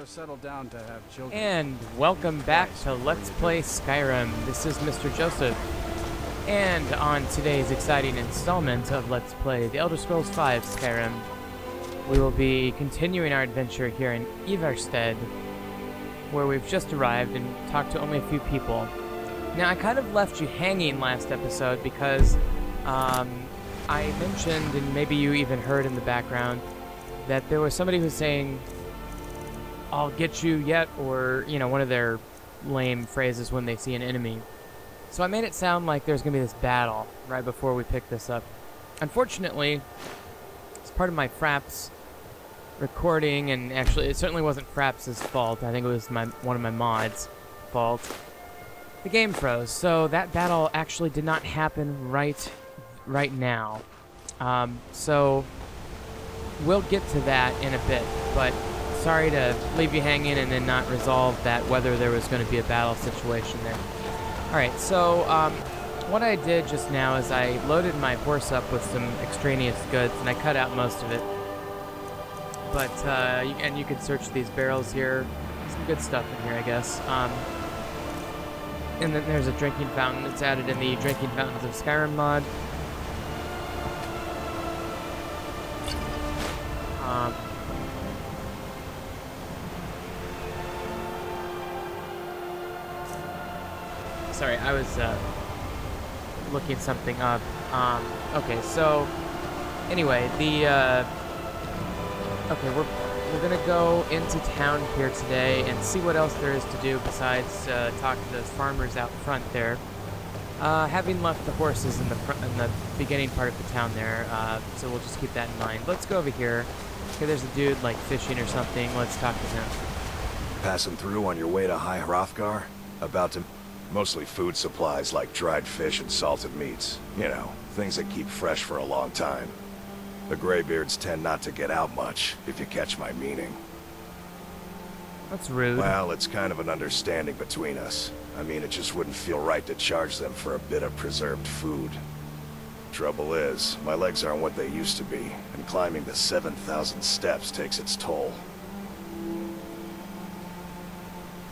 settled down to have children. And welcome back to Let's Play Skyrim. This is Mr. Joseph. And on today's exciting installment of Let's Play The Elder Scrolls V Skyrim, we will be continuing our adventure here in Ivarstead, where we've just arrived and talked to only a few people. Now, I kind of left you hanging last episode because I mentioned, and maybe you even heard in the background, that there was somebody who was saying, "I'll get you yet," or, you know, one of their lame phrases when they see an enemy. So I made it sound like there's going to be this battle right before we pick this up. Unfortunately, it's part of my Fraps recording, and actually it certainly wasn't Fraps' fault. I think it was one of my mods' fault. The game froze, so that battle actually did not happen right now. So we'll get to that in a bit, but sorry to leave you hanging and then not resolve that, whether there was going to be a battle situation there. Alright, so what I did just now is I loaded my horse up with some extraneous goods, and I cut out most of it. But, and you can search these barrels here. Some good stuff in here, I guess. And then there's a drinking fountain that's added in the Drinking Fountains of Skyrim mod. Sorry, I was looking something up. Okay, so anyway, okay, we're gonna go into town here today and see what else there is to do besides talk to those farmers out front there. Having left the horses in the beginning part of the town there, so we'll just keep that in mind. Let's go over here. Okay, there's a dude like fishing or something. Let's talk to him. Passing through on your way to High Hrothgar? About to... Mostly food supplies like dried fish and salted meats. You know, things that keep fresh for a long time. The Greybeards tend not to get out much, if you catch my meaning. That's rude. Well, it's kind of an understanding between us. I mean, it just wouldn't feel right to charge them for a bit of preserved food. Trouble is, my legs aren't what they used to be, and climbing the 7,000 steps takes its toll.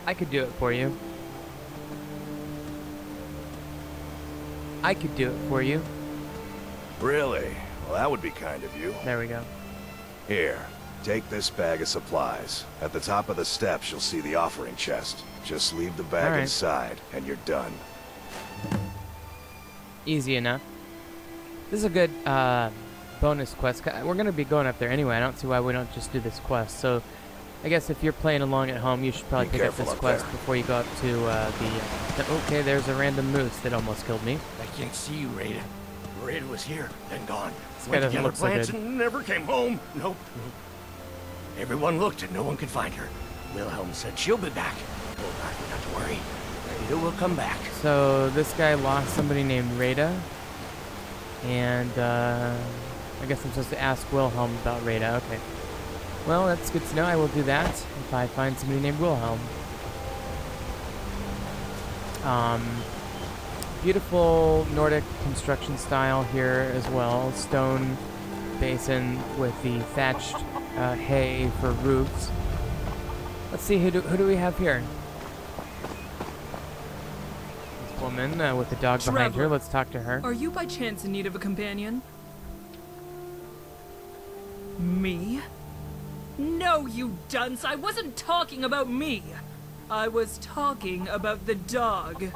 I could do it for you. I could do it for you. Really? Well, that would be kind of you. There we go. Here, take this bag of supplies. At the top of the steps, you'll see the offering chest. Just leave the bag inside, and you're done. Easy enough. This is a good bonus quest. We're going to be going up there anyway. I don't see why we don't just do this quest. So I guess if you're playing along at home, you should probably pick up this quest before you go up to okay, there's a random moose that almost killed me. I can't see you, Rada. Rada was here, then gone. This guy doesn't look so good. And never came home. Nope. Everyone looked and no one could find her. Wilhelm said she'll be back. Told Arthur not to worry. Rada will come back. So this guy lost somebody named Rada, and I guess I'm supposed to ask Wilhelm about Rada. Okay. Well, that's good to know. I will do that if I find somebody named Wilhelm. Beautiful Nordic construction style here as well. Stone basin with the thatched hay for roofs. Let's see, who do we have here? This woman with the dog behind her. Let's talk to her. Are you by chance in need of a companion? Me? No, you dunce! I wasn't talking about me! I was talking about the dog.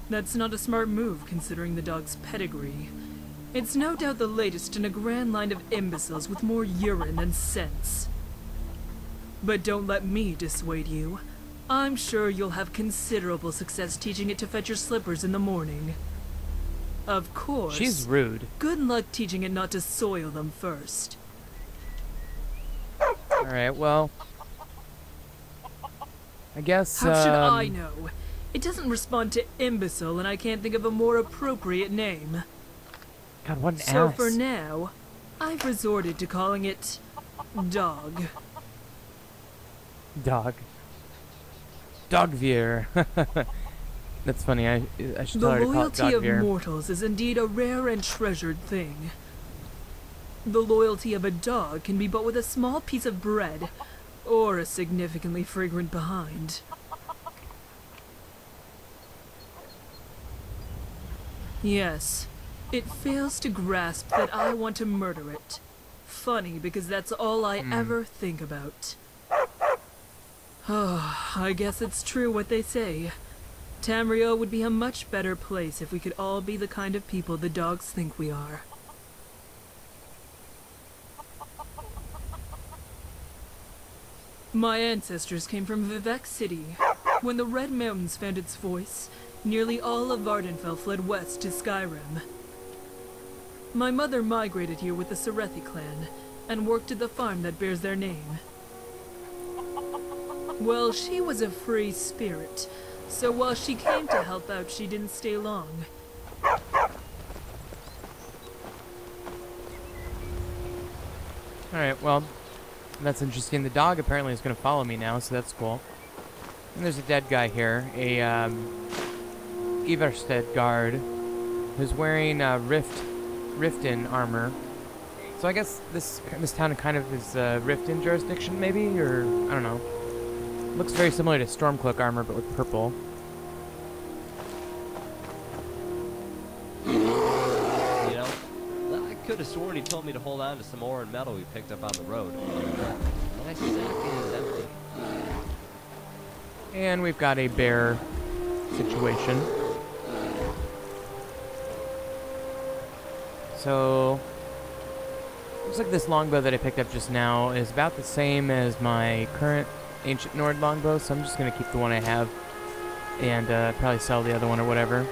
That's not a smart move, considering the dog's pedigree. It's no doubt the latest in a grand line of imbeciles with more urine than sense. But don't let me dissuade you. I'm sure you'll have considerable success teaching it to fetch your slippers in the morning. Of course. She's rude. Good luck teaching it not to soil them first. Alright, well, I guess, How should I know? It doesn't respond to imbecile, and I can't think of a more appropriate name. God, what an So ass. for now, I've resorted to calling it Dog. Dog. Dogveer. That's funny. I should tell The her to call it loyalty dog of beer. mortals is indeed a rare and treasured thing. The loyalty of a dog can be bought with a small piece of bread, or a significantly fragrant behind. Yes, it fails to grasp that I want to murder it. Funny, because that's all I ever think about. Oh, I guess it's true what they say. Tamriel would be a much better place if we could all be the kind of people the dogs think we are. My ancestors came from Vivek City. When the Red Mountains found its voice, nearly all of Vardenfell fled west to Skyrim. My mother migrated here with the Serethi clan, and worked at the farm that bears their name. Well, she was a free spirit, so while she came to help out, she didn't stay long. Alright, well, that's interesting. The dog apparently is going to follow me now, so that's cool. And there's a dead guy here, a Ivarstead guard, who's wearing Riften armor. So I guess this town kind of is Riften jurisdiction, maybe, or I don't know. Looks very similar to Stormcloak armor, but with purple. You know, I could have sworn he told me to hold on to some ore and metal we picked up on the road. My sack is empty. And we've got a bear situation. So, looks like this longbow that I picked up just now is about the same as my current Ancient Nord longbow, so I'm just going to keep the one I have and probably sell the other one or whatever.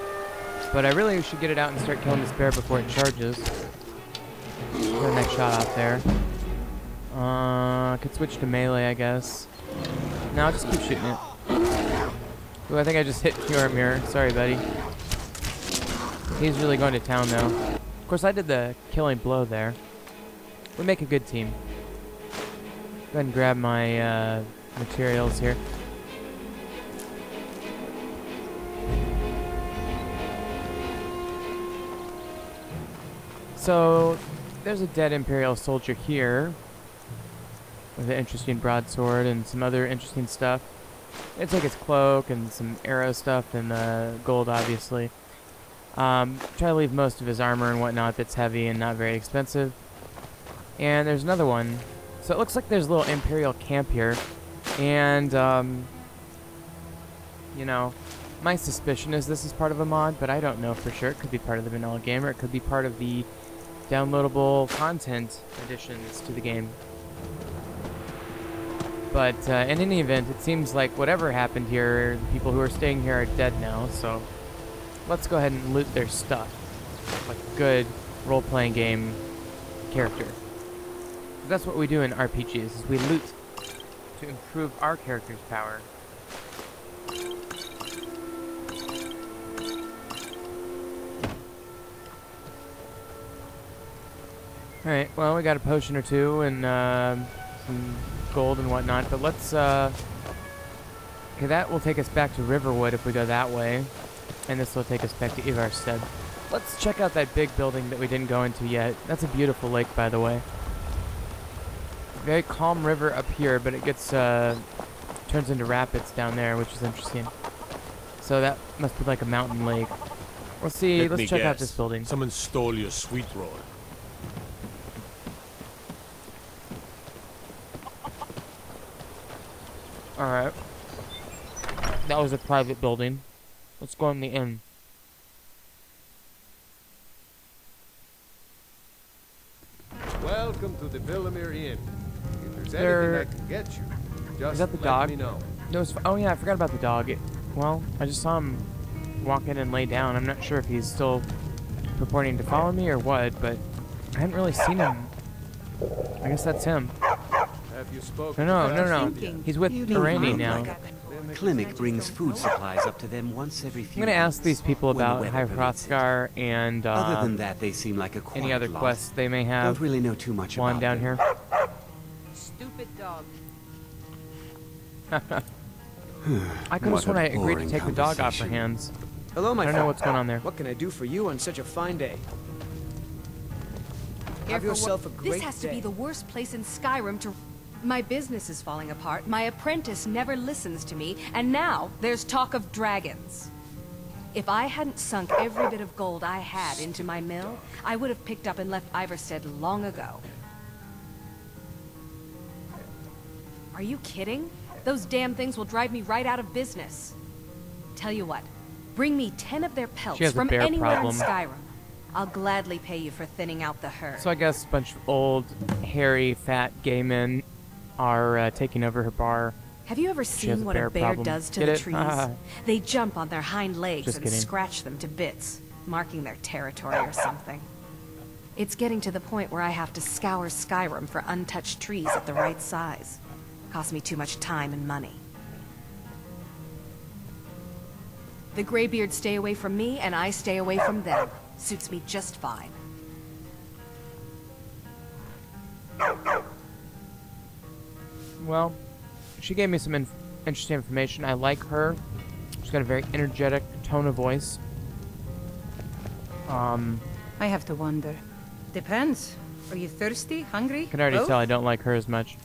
But I really should get it out and start killing this bear before it charges. Get a nice shot out there. I could switch to melee, I guess. No, I'll just keep shooting it. Ooh, I think I just hit Kjoramir. Sorry, buddy. He's really going to town, though. Of course, I did the killing blow there. We make a good team. Go ahead and grab my materials here. So, there's a dead Imperial soldier here with an interesting broadsword and some other interesting stuff. I took his cloak and some arrow stuff and gold, obviously. Try to leave most of his armor and whatnot that's heavy and not very expensive. And there's another one. So it looks like there's a little Imperial camp here. And, you know, my suspicion is this is part of a mod, but I don't know for sure. It could be part of the vanilla game, or it could be part of the downloadable content additions to the game. But in any event, it seems like whatever happened here, the people who are staying here are dead now, so let's go ahead and loot their stuff. Like a good role-playing game character. That's what we do in RPGs, is we loot to improve our character's power. Alright, well, we got a potion or two and some gold and whatnot, but let's okay, that will take us back to Riverwood if we go that way, and this will take us back to Ivarstead. Let's check out that big building that we didn't go into yet. That's a beautiful lake, by the way. Very calm river up here, but it gets turns into rapids down there, which is interesting. So that must be like a mountain lake. Let's see, let's check out this building. Someone stole your sweet roll. Alright. That was a private building. Let's go in the inn. Welcome to the Villamere Inn. If there's There- anything I can get you, just Is that the let dog? me know. No, oh yeah, I forgot about the dog. Well, I just saw him walk in and lay down. I'm not sure if he's still purporting to follow me or what, but I hadn't really seen him. I guess that's him. Have you spoken No, to no, no, Cassidy? no. He's with Randy now. Clinic brings food supplies up to them once every I'm few gonna ask these months, people when the about weather High permits it. Hrothgar and Other than that, they seem like a quiet any other lot. quests they may Don't have. really know too much While I'm about down them. here. Stupid dog. I could have What sworn a I agreed to boring take the dog off her conversation. hands. Hello, my I don't know what's going on there. What can I do for you on such a fine day? Have yourself a great This has to day. be the worst place in Skyrim to... My business is falling apart, my apprentice never listens to me, and now there's talk of dragons. If I hadn't sunk every bit of gold I had into my mill, I would have picked up and left Iverstead long ago. Are you kidding? Those damn things will drive me right out of business. Tell you what, bring me 10 of their pelts She has a from bear anywhere problem. in Skyrim. I'll gladly pay you for thinning out the herd. So I guess a bunch of old, hairy, fat gay men are taking over her bar. Have you ever has seen a what a bear bear problem. does to Get the it? trees? Ah. They jump on their hind legs Just and kidding. scratch them to bits, marking their territory or something. It's getting to the point where I have to scour Skyrim for untouched trees at the right size. Costs me too much time and money. The Greybeards stay away from me, and I stay away from them. Suits me just fine. Well, she gave me some interesting information. I like her. She's got a very energetic tone of voice. I have to wonder. Depends. Are you thirsty? Hungry? I can already Both? tell I don't like her as much.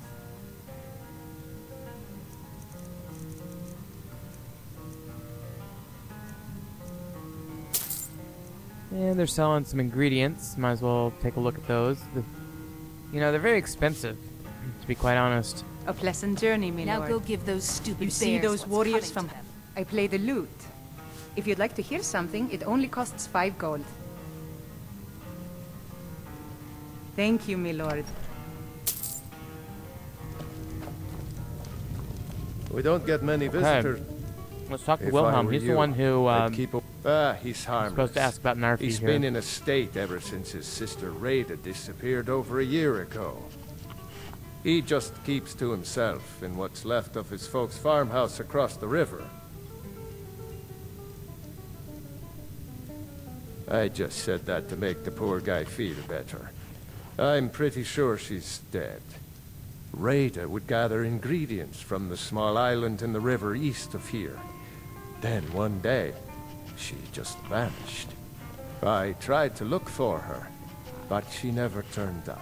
And they're selling some ingredients. Might as well take a look at those. You know, they're very expensive, to be quite honest. A pleasant journey, my Now lord. go give those stupid You see bears those what's warriors coming from... to them. I play the lute. If you'd like to hear something, it only costs 5 gold. Thank you, my lord. We don't get many visitors. Let's talk to If I Wilhelm. were He's the you, one who I'd keep he's harmless. supposed to ask about Narfi He's here. been in a state ever since his sister Rada disappeared over a year ago. He just keeps to himself in what's left of his folks' farmhouse across the river. I just said that to make the poor guy feel better. I'm pretty sure she's dead. Rada would gather ingredients from the small island in the river east of here. Then one day, she just vanished. I tried to look for her, but she never turned up.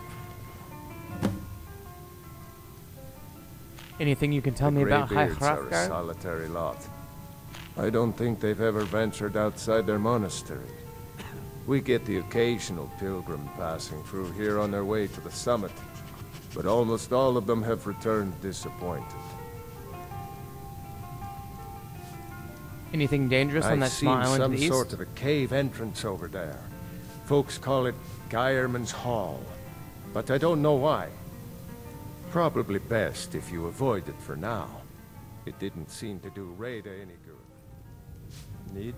Anything you can tell The me about High Greybeards are a Hrothgar? solitary lot. I don't think they've ever ventured outside their monastery. We get the occasional pilgrim passing through here on their way to the summit, but almost all of them have returned disappointed. Anything dangerous on I've that small seen island to some the east? sort of a cave entrance over there. Folks call it Geirman's Hall, but I don't know why. Probably best if you avoid it for now. It didn't seem to do Rada any good. Need?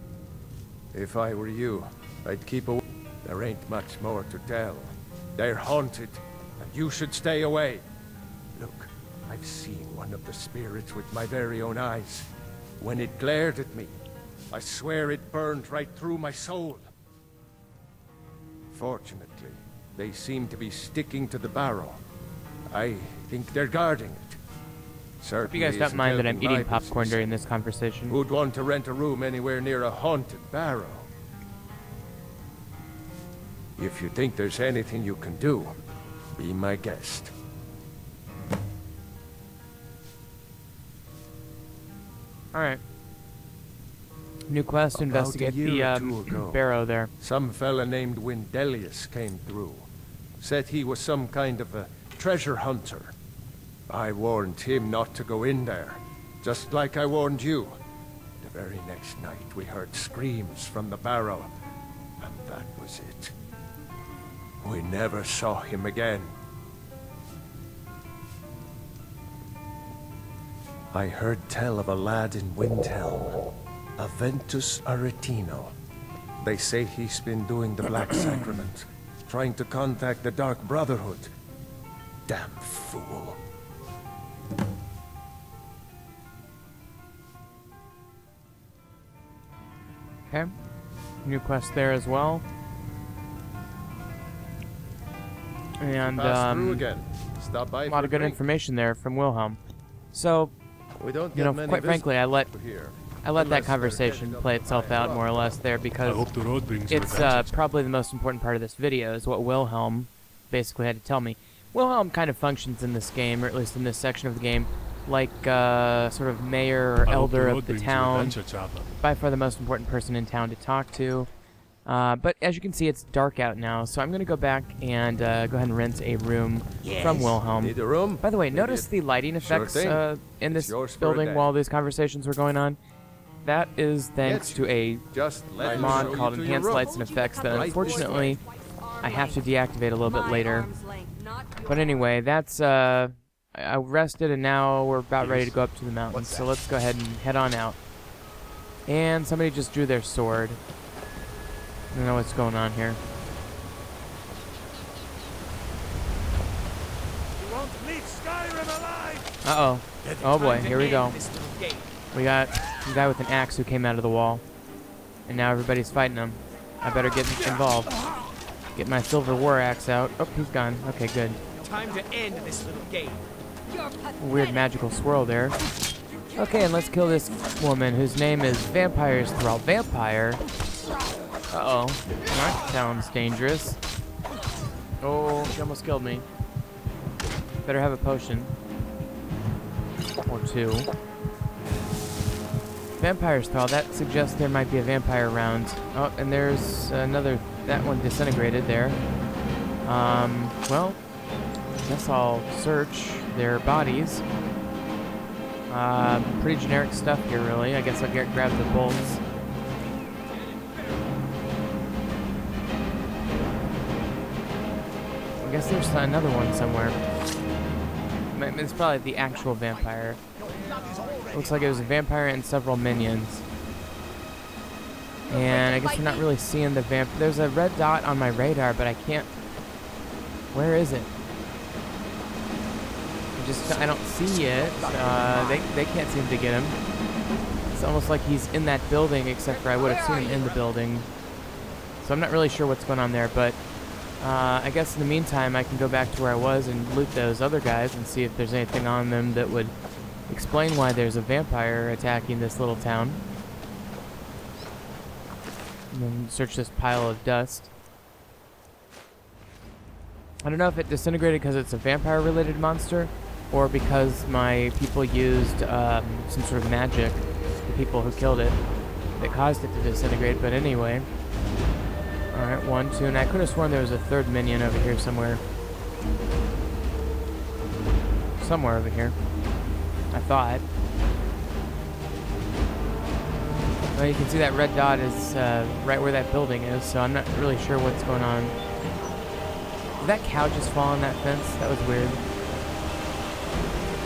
If I were you, I'd keep away. There ain't much more to tell. They're haunted, and you should stay away. Look, I've seen one of the spirits with my very own eyes. When it glared at me, I swear it burned right through my soul. Fortunately, they seem to be sticking to the barrow. I think they're guarding it. Hope you guys don't mind that I'm eating popcorn during this conversation. Who'd want to rent a room anywhere near a haunted barrow? If you think there's anything you can do, be my guest. Alright. New quest, investigate About a year or two the ago, barrow there. Some fella named Windelius came through. Said he was some kind of a treasure hunter. I warned him not to go in there, just like I warned you. The very next night we heard screams from the barrow, and that was it. We never saw him again. I heard tell of a lad in Windhelm, Aventus Aretino. They say he's been doing the Black Sacrament, trying to contact the Dark Brotherhood. Damn fool. Okay. New quest there as well. And Pass through again. Stop by a lot for of good drink. information there from Wilhelm. So, We don't You get know, many quite frankly, I let here. that Unless they're conversation headed up play the itself high out more or rock. less there I because hope the road brings you it's advantage. probably the most important part of this video is what Wilhelm basically had to tell me. Wilhelm kind of functions in this game, or at least in this section of the game, like sort of mayor or I hope the elder road of the brings you town. adventure, traveler. By far the most important person in town to talk to. But as you can see, it's dark out now, so I'm going to go back and go ahead and rent a room from Wilhelm. Need a room? By the way, Maybe notice the lighting Sure effects thing. in It's this yours for a building day. while these conversations were going on. That is thanks Yes. to a Just let me mod show called you to your Enhanced room. Lights and Effects that Right unfortunately I have to deactivate a little bit My later. arm's length, not But yours. anyway, that's I rested and now we're about ready to go up to the mountains. So let's go ahead and head on out. And somebody just drew their sword. I don't know what's going on here. You won't leave Skyrim alive! Uh-oh. Oh boy, here we go. We got some guy with an axe who came out of the wall. And now everybody's fighting him. I better get involved. Get my silver war axe out. Oh, he's gone. Okay, good. Time to end this little game. Weird magical swirl there. Okay, and let's kill this woman whose name is Vampire's Thrall. Vampire? Uh-oh. That sounds dangerous. Oh, she almost killed me. Better have a potion. Or two. Vampire's Thrall, that suggests there might be a vampire around. Oh, and there's another, that one disintegrated there. Well, guess I'll search their bodies. Pretty generic stuff here, really. I guess I'll grab the bolts. I guess there's another one somewhere. It's probably the actual vampire. Looks like it was a vampire and several minions. And I guess we're not really seeing the vamp. There's a red dot on my radar, but I can't. Where is it? I don't see it. They can't seem to get him. It's almost like he's in that building, except for I would have seen him in the building. So I'm not really sure what's going on there, but I guess in the meantime I can go back to where I was and loot those other guys and see if there's anything on them that would explain why there's a vampire attacking this little town. And then search this pile of dust. I don't know if it disintegrated because it's a vampire-related monster, or because my people used some sort of magic, the people who killed it, that caused it to disintegrate, but anyway. Alright, 1, 2, and I could have sworn there was a third minion over here somewhere. Somewhere over here. I thought. Well, you can see that red dot is right where that building is, so I'm not really sure what's going on. Did that cow just fall on that fence? That was weird.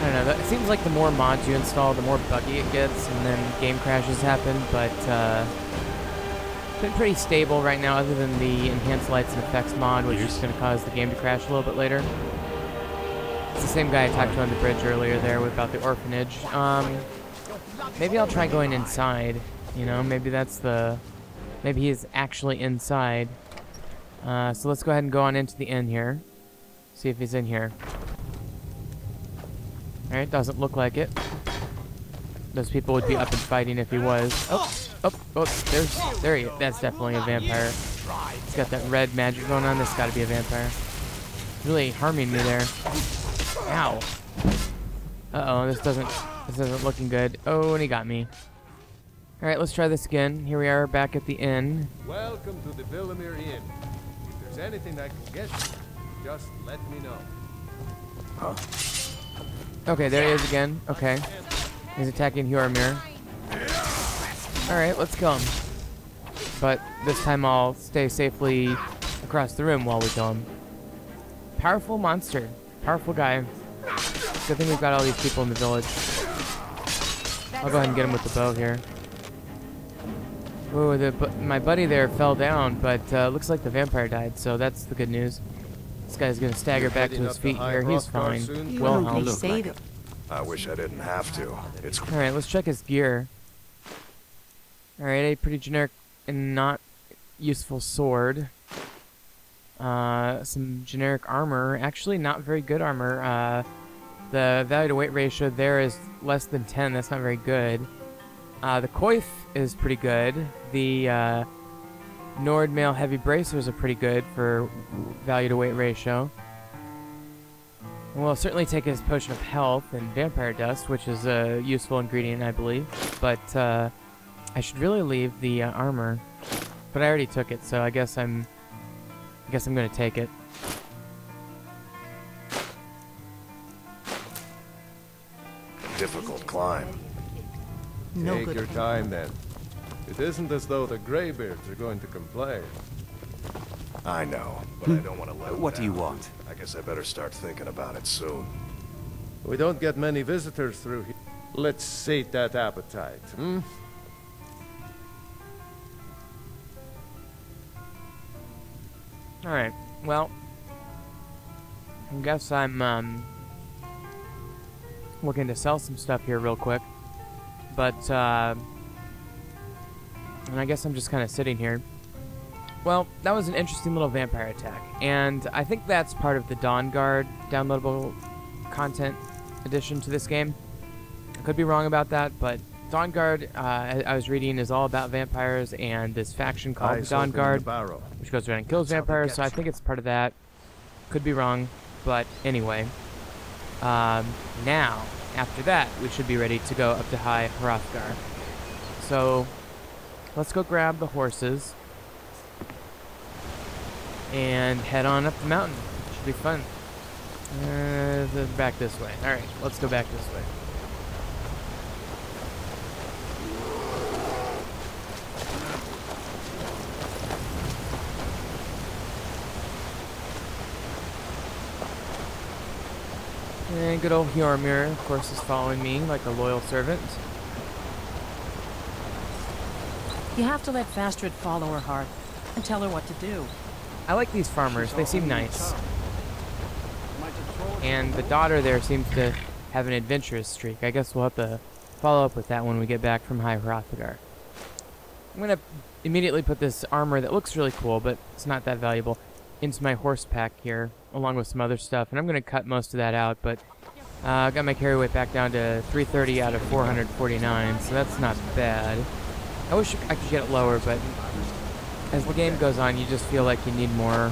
I don't know. It seems like the more mods you install, the more buggy it gets, and then game crashes happen, but it's been pretty stable right now, other than the Enhanced Lights and Effects mod, which is going to cause the game to crash a little bit later. It's the same guy I talked to on the bridge earlier there about the orphanage. Maybe I'll try going inside. You know, maybe maybe he is actually inside. So let's go ahead and go on into the inn here. See if he's in here. Alright, doesn't look like it. Those people would be up and fighting if he was. There he is. That's definitely a vampire. He's got that red magic going on. That's gotta be a vampire. Really harming me there. Ow. Uh-oh, this isn't looking good. Oh, and he got me. Alright, let's try this again. Here we are back at the inn. Welcome to the Villamere Inn. If there's anything I can get you, just let me know. Okay, there he is again. Okay. He's attacking Huarmir. Alright, let's kill him. But this time I'll stay safely across the room while we kill him. Powerful monster. Powerful guy. Good thing we've got all these people in the village. I'll go ahead and get him with the bow here. Ooh, my buddy there fell down, but looks like the vampire died, so that's the good news. This guy's gonna stagger back to his feet here. He's fine. Wilhelm. I wish I didn't have to. It's Alright, let's check his gear. Alright, a pretty generic and not useful sword. Some generic armor. Actually, not very good armor. The value to weight ratio there is less than 10. That's not very good. The coif is pretty good. The Nord male heavy bracers are pretty good for value to weight ratio. And we'll certainly take his potion of health and vampire dust, which is a useful ingredient, I believe. But I should really leave the armor. But I already took it, so I guess I'm gonna take it. Difficult climb. Take your time then. It isn't as though the Greybeards are going to complain. I know, but I don't want to let them What do you down. want? I guess I better start thinking about it soon. We don't get many visitors through here. Let's sate that appetite, hmm? Alright, well, I guess I'm looking to sell some stuff here real quick. But, and I guess I'm just kind of sitting here. Well, that was an interesting little vampire attack, and I think that's part of the Dawn Guard downloadable content addition to this game. I could be wrong about that, but Dawn Guard, I was reading, is all about vampires and this faction called the Dawn Guard, which goes around and kills vampires, so I think it's part of that. Could be wrong, but anyway. Now, after that, we should be ready to go up to High Hrothgar. So, let's go grab the horses and head on up the mountain. Should be fun. Back this way. Alright, let's go back this way. And good old Hjormir, of course, is following me like a loyal servant. You have to let Fastrid follow her heart and tell her what to do. I like these farmers, they seem nice. And the daughter there seems to have an adventurous streak. I guess we'll have to follow up with that when we get back from High Hrothgar. I'm going to immediately put this armor that looks really cool, but it's not that valuable, into my horse pack here, along with some other stuff. And I'm going to cut most of that out, but I got my carry weight back down to 330 out of 449, so that's not bad. I wish I could get it lower, but as the game goes on, you just feel like you need more,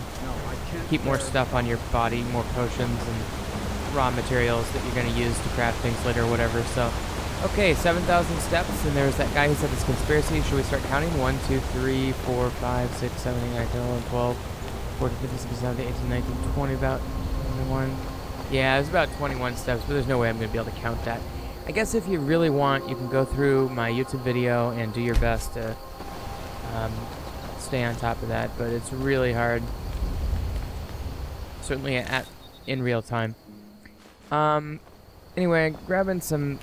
keep more stuff on your body, more potions and raw materials that you're going to use to craft things later or whatever. So, okay, 7,000 steps, and there's that guy who said this conspiracy. Should we start counting? 1, 2, 3, 4, 5, 6, 7, 8, 9, 10, 11, 12, 14, 15, 16, 17, 18, 19, 20, about 21. Yeah, it's about 21 steps, but there's no way I'm going to be able to count that. I guess if you really want, you can go through my YouTube video and do your best to stay on top of that, but it's really hard. Certainly in real time. Anyway, grabbing some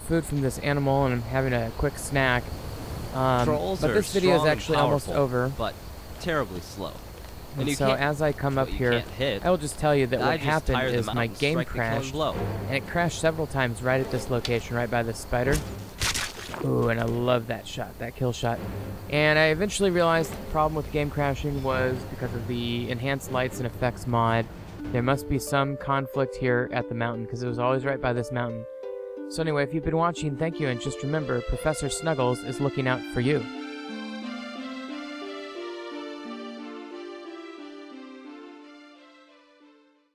food from this animal, and I'm having a quick snack. Trolls but are this video is strong and actually almost powerful, over. But terribly slow. And so as I come up here, I will just tell you that what happened is my game crashed, and it crashed several times right at this location, right by the spider. Ooh, and I love that shot, that kill shot. And I eventually realized the problem with game crashing was because of the enhanced lights and effects mod. There must be some conflict here at the mountain, because it was always right by this mountain. So anyway, if you've been watching, thank you, and just remember, Professor Snuggles is looking out for you.